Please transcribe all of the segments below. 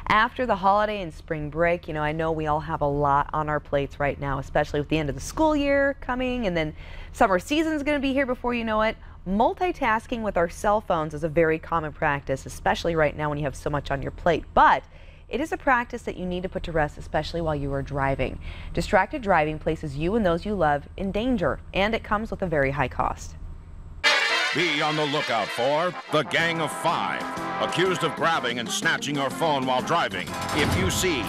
After the holiday and spring break, you know, I know we all have a lot on our plates right now, especially with the end of the school year coming, and then summer season is going to be here before you know it. Multitasking with our cell phones is a very common practice, especially right now when you have so much on your plate. But it is a practice that you need to put to rest, especially while you are driving. Distracted driving places you and those you love in danger, and it comes with a very high cost. Be on the lookout for the Gang of Five, accused of grabbing and snatching your phone while driving. If you see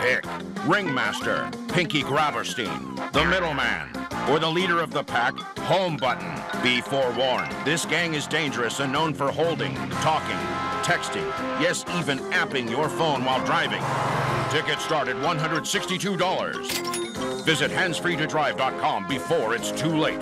Pick, Ringmaster, Pinky Grabberstein, the Middleman, or the leader of the pack, Home Button, be forewarned. This gang is dangerous and known for holding, talking, texting, yes, even apping your phone while driving. Tickets start at $162. Visit handsfreetodrive.com before it's too late.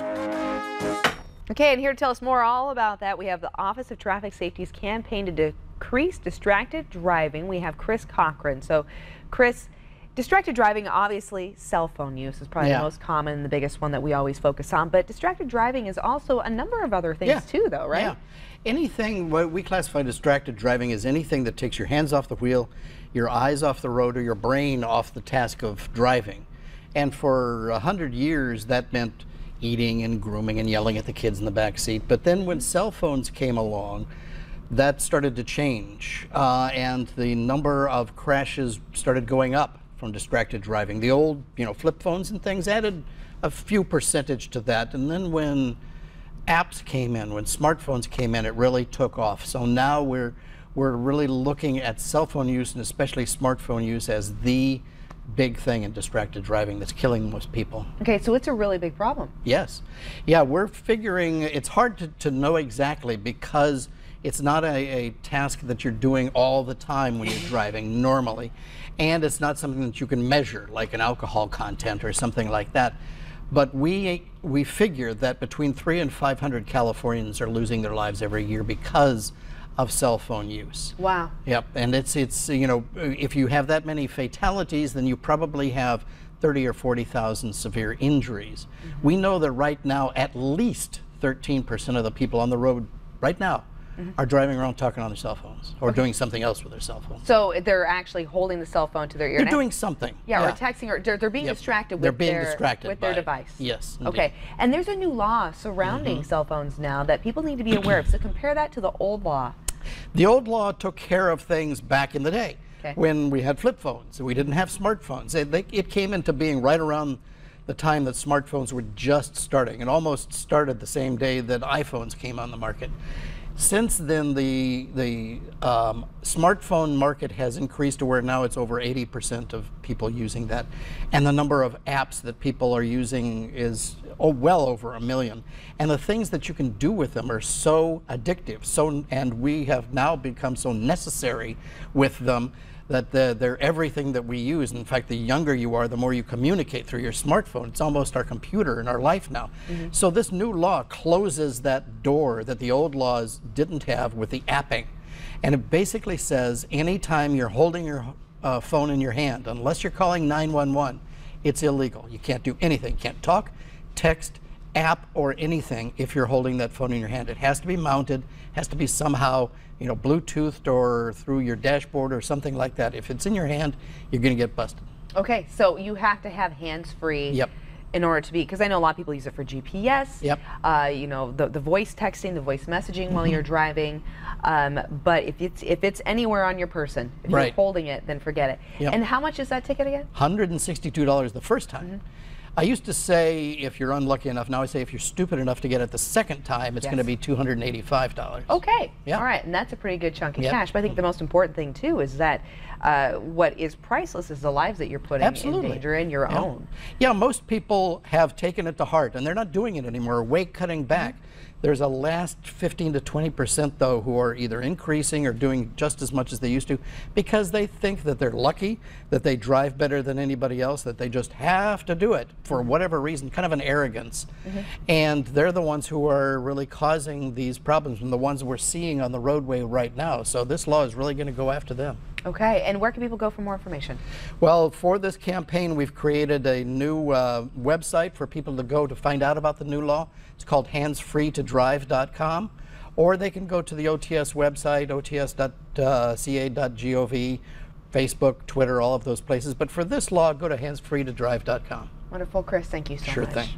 Okay, and here to tell us more all about that, we have the Office of Traffic Safety's campaign to decrease distracted driving. We have Chris Cochran. So, Chris, distracted driving, obviously, cell phone use is probably the most common and the biggest one that we always focus on. But distracted driving is also a number of other things too, though, right? Yeah. Anything, what we classify distracted driving is anything that takes your hands off the wheel, your eyes off the road, or your brain off the task of driving. And for 100 years, that meant eating and grooming and yelling at the kids in the back seat. But then when cell phones came along, that started to change, and the number of crashes started going up from distracted driving. The old, flip phones and things added a few percentage to that. And then when apps came in, when smartphones came in, it really took off. So now we're really looking at cell phone use, and especially smartphone use, as the big thing in distracted driving that's killing most people. Okay, so it's a really big problem. Yes. Yeah, we're figuring it's hard to know exactly, because it's not a task that you're doing all the time when you're driving normally, and it's not something that you can measure, like an alcohol content or something like that. But we figure that between 300 and 500 Californians are losing their lives every year because of cell phone use. Wow. Yep, and it's if you have that many fatalities, then you probably have 30 or 40,000 severe injuries. We know that right now at least 13% of the people on the road right now are driving around talking on their cell phones or doing something else with their cell phone. So they're actually holding the cell phone to their ear. They're doing something. Yeah, or texting, or they're being distracted with their device. Yes. Indeed. Okay, and there's a new law surrounding cell phones now that people need to be aware of. So compare that to the old law. The old law took care of things back in the day when we had flip phones and we didn't have smartphones. It came into being right around the time that smartphones were just starting, and almost started the same day that iPhones came on the market. Since then, the smartphone market has increased to where now it's over 80% of people using that. And the number of apps that people are using is well over 1 million. And the things that you can do with them are so addictive. And we have now become so necessary with them that they're everything that we use. In fact, the younger you are, the more you communicate through your smartphone. It's almost our computer in our life now. So this new law closes that door that the old laws didn't have with the apping. And it basically says anytime you're holding your phone in your hand, unless you're calling 911, it's illegal. You can't do anything. You can't talk, text, app, or anything if you're holding that phone in your hand. It has to be mounted, has to be somehow Bluetoothed or through your dashboard or something like that. If it's in your hand, you're going to get busted. Okay, so you have to have hands-free in order to be, because I know a lot of people use it for GPS, the voice texting, the voice messaging while you're driving, but if it's anywhere on your person, if you're holding it, then forget it. And how much is that ticket again? $162 the first time. I used to say if you're unlucky enough, now I say if you're stupid enough to get it the second time, it's going to be $285. Okay, all right, and that's a pretty good chunk of cash. But I think the most important thing too is that what is priceless is the lives that you're putting in danger in your own. Yeah, most people have taken it to heart, and they're not doing it anymore, way cutting back. There's a last 15 to 20% though who are either increasing or doing just as much as they used to, because they think that they're lucky, that they drive better than anybody else, that they just have to do it for whatever reason, kind of an arrogance. And they're the ones who are really causing these problems, and the ones we're seeing on the roadway right now. So this law is really going to go after them. Okay, and where can people go for more information? Well, for this campaign, we've created a new website for people to go to find out about the new law. It's called handsfreetodrive.com, or they can go to the OTS website, ots.ca.gov, Facebook, Twitter, all of those places. But for this law, go to handsfreetodrive.com. Wonderful, Chris. Thank you so much. Sure thing.